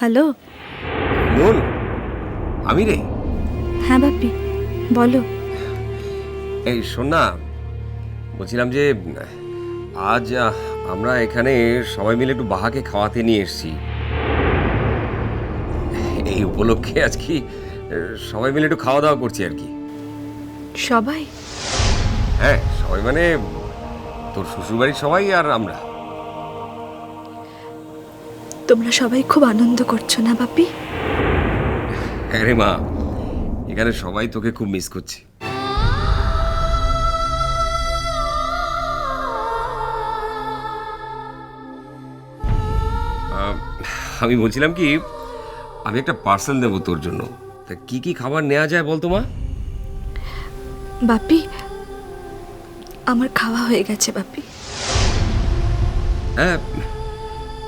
Hello. মন, আমি রে। হ্যাঁ বাপ্পি, বলো। এই শোন না, বলছিলাম যে আজ আমরা এখানে সবাই মিলে একটু বাহাকে খাওয়াতে নিয়ে এসেছি। এই উপলক্ষে আজ কি সবাই মিলে একটু খাওয়া দাওয়া করছি আর কি। সবাই? হ্যাঁ, সবাই মানে তোর শ্বশুরবাড়ির সবাই আর আমরা। তোমরা সবাই খুব আনন্দ করছো না বাপ্পি? হ্যাঁ রে মা, এখানে সবাই তোকে খুব মিস করছি। আহ, আমি বলছিলাম কি, আমি একটা পার্সেল দেবো তোর জন্য। তা কি কি খাবার নেওয়া যায় বলতো মা? বাপ্পি, আমার খাওয়া হয়ে গেছে বাপ্পি। হ্যাঁ,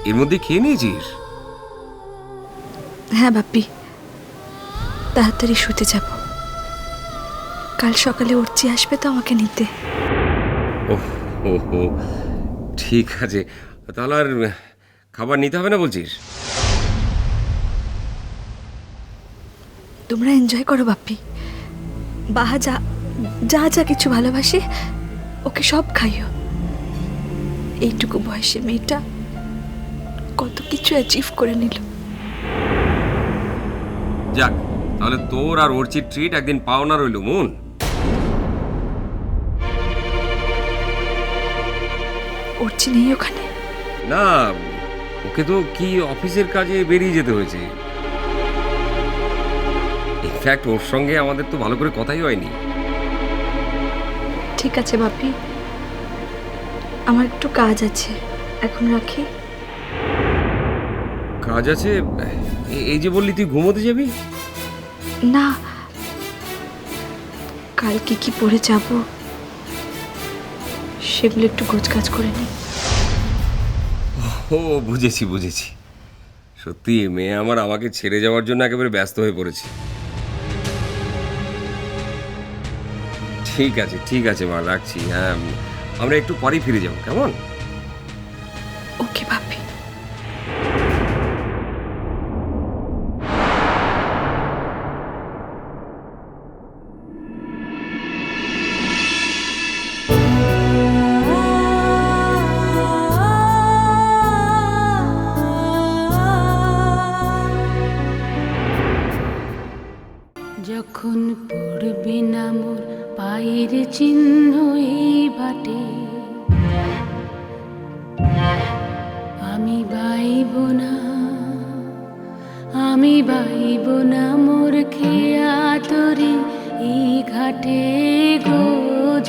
এর মধ্যে খেয়ে নিয়েছিস? হ্যাঁ বাপ্পি, তাড়াতাড়ি শুতে যাব। কাল সকালে উঠছি আসবে তো আমাকে নিতে। ওহ, ও হো, ঠিক আছে। তাহলে আর খাবার নিতে হবে না বলছিস? তোমরা এনজয় করো বাপ্পি। বাহা যা যা যা কিছু ভালোবাসে ওকে সব খাইও। এইটুকু বয়সে মেয়েটা কত কিছু অ্যাচিভ করে নিল। যাক, তাহলে তোর আর অর্চির ট্রিট একদিন পাওনা রইল মন। উঠছি নেই ওখানে? না, ওকে তো কি অফিসের কাজে বেরিয়ে যেতে হয়েছে। ইনফ্যাক্ট ওর সঙ্গে আমাদের তো ভালো করে কথাই হয়নি। ঠিক আছে বাপি, আমার একটু কাজ আছে, এখন রাখি। কাজ আছে? এই যে বললি তুই ঘুমোতে যাবি? না, কাল কি কি পরে যাব সেগুলো একটু গোছগাছ করে নি। ও বুঝেছি বুঝেছি, সত্যি মেয়ে আমার আমাকে ছেড়ে যাওয়ার জন্য একেবারে ব্যস্ত হয়ে পড়েছে। ঠিক আছে ঠিক আছে মা, রাখছি। হ্যাঁ, আমরা একটু পরেই ফিরে যাবো, কেমন? ওকে বাপি। যখন পড়বে না মোর পায়ের চিহ্ন এই বাটে, আমি বাইব না, আমি বাইব না মোর খেয়া তরি এই ঘাটে গো।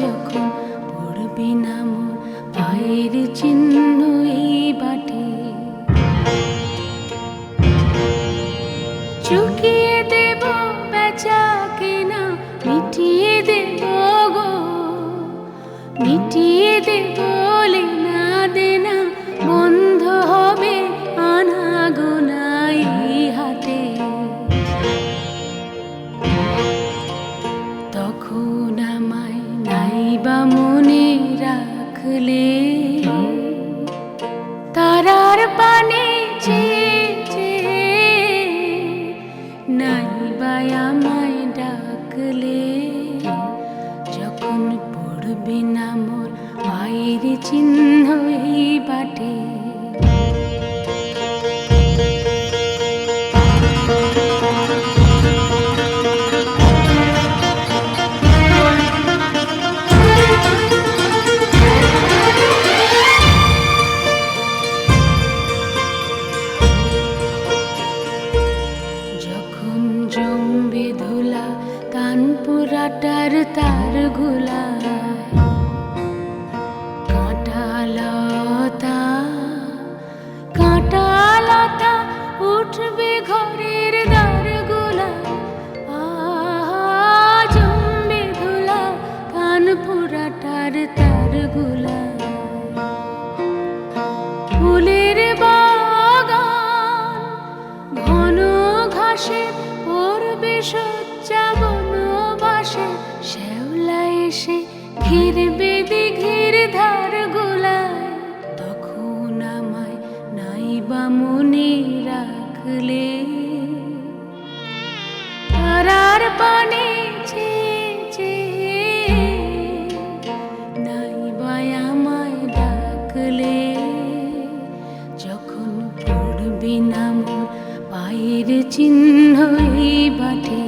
যখন পড়বে না মোর পায়ের চিহ্ন এই বাটে, চুকিয়ে দেব বেচা কেনা, মিটিয়ে দেব গো, মিটিয়ে দেব লেনা দেনা, বন্ধ হবে আনা গোনা এই হাটে। তখন আমায় নাইবা মনে রাখলে, তারার পানে চেয়ে নাইবা আমায় ডাকলে, যখন পড়বে না মোর পায়ের চিহ্ন এই বাটে। যখন জমবে ধুলা কানপুরাটার তার ঘোলা, কাঁটালতা কাঁটালতা উঠবে ঘরের দ্বার গোলা, জমবে ধুলা কানপুরাটার তার গোলা। ফুলের বাগান ঘন ঘাসে পড়বে সজ্জা বনবাসে, শ্যাওলা এসে ঘিরবে দিঘির ধার গোলায়। তখন আমায় নাইবা মনে রাখ রাখলে তারার পানে চেয়ে নাই বাই আমায় ডাকলে যখন পড়বি না মোর পায়ের চিহ্ন এই বাটে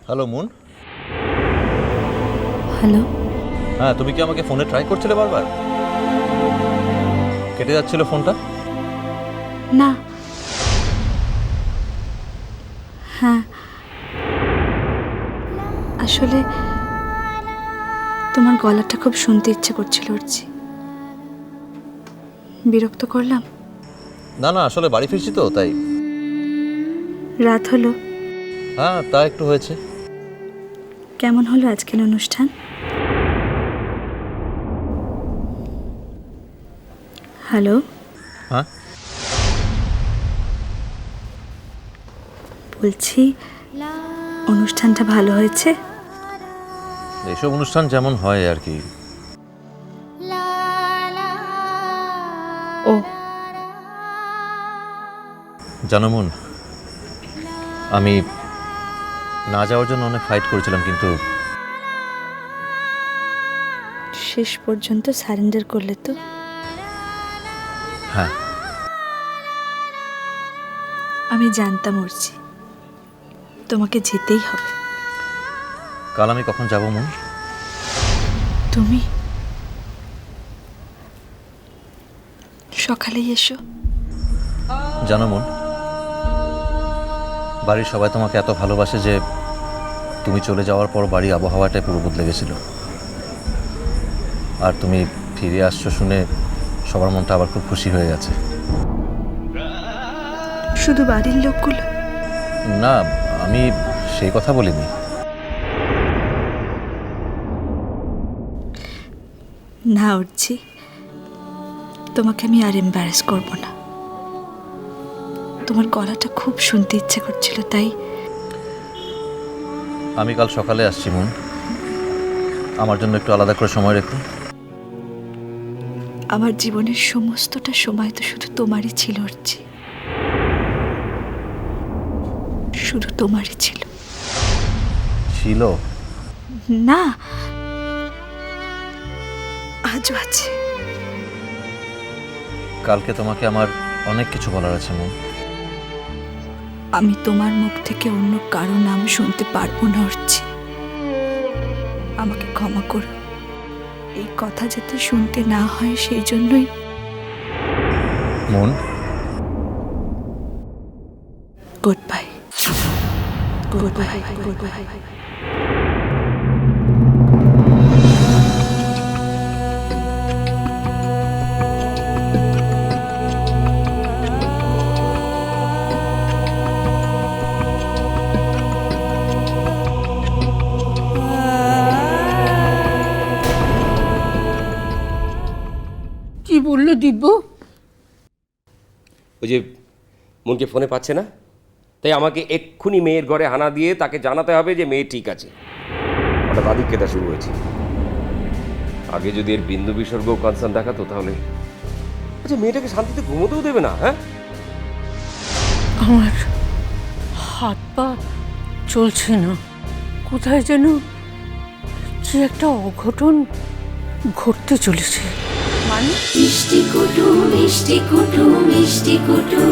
হ্যালো মুন। হ্যালো, হ্যাঁ, তুমি কি আমাকে ফোনে ট্রাই করছিলে বারবার? কেটে যাচ্ছিল ফোনটা? না, হ্যাঁ, আসলে তোমার গলাটা খুব শুনতে ইচ্ছে করছিল অর্চি। বিরক্ত করলাম? না না, আসলে বাড়ি ফিরছি তো তাই। রাত হলো, হ্যাঁ তা একটু হয়েছে। কেমন হলো আজকের অনুষ্ঠান? হ্যালো, হ্যাঁ বলছি অনুষ্ঠানটা ভালো হয়েছে? এইসব অনুষ্ঠান যেমন হয় আর কি। ও, জানো মুন, আমি না যাওয়ার জন্য অনেক ফাইট করেছিলাম, কিন্তু শেষ পর্যন্ত সারেন্ডার করলে তো? হ্যাঁ আমি জানতাম অর্চি, তোমাকে যেতেই হবে। কাল আমি কখন যাব মুন? তুমি সকালেই এসো। জানো মুন, বাড়ির সবাই তোমাকে এত ভালোবাসে যে তুমি চলে যাওয়ার পর বাড়ির আবহাওয়াটাই পুরো বদলে গেছিল। আর তুমি ফিরে আসছো শুনে সবার মনটা আবার খুব খুশি হয়ে গেছে। শুধু বাড়ির লোকগুলো? না, আমি সেই কথা বলিনি। না অর্চি, তোমাকে আমি আর এম্বারেস করব না। তোমার গলাটা খুব শুনতে ইচ্ছে করছিল, তাই। আমি কাল সকালে আসছি মুন, আমার জন্য একটু আলাদা করে সময় রেখো। আমার জীবনের সমস্তটা সময় তো শুধু তোমারই ছিল অর্চি, শুধু তোমারই ছিল। ছিল? না, আজও আছে। কালকে তোমাকে আমার অনেক কিছু বলার আছে মুন। আমি তোমার মুখ থেকে অন্য কারো নাম শুনতে পারবো না অর্চি, আমাকে ক্ষমা করো। এই কথা যাতে শুনতে না হয় সেই জন্যই। Moon, good bye, good bye, good bye. বললো দিব্য? ওই যে মনকে ফোনে পাচ্ছে না, তাই আমাকে এক্ষুনি মেয়ের ঘরে হানা দিয়ে তাকে জানাতে হবে যে মেয়ে ঠিক আছে। হঠাৎ আদিক্যতা শুরু হয়েছে। আগে যদি এর বিন্দু বিসর্গ কনসার্ন দেখাতো তাহলে আচ্ছা মেয়েটাকে শান্তিতে ঘুমোতেও দেবে না। হ্যাঁ, আমার হাত পা চলছে না, কোথায় যেন কি একটা অঘটন ঘটতে চলেছে। মানে মিষ্টি কুটু মিষ্টি কুটু মিষ্টি কুটু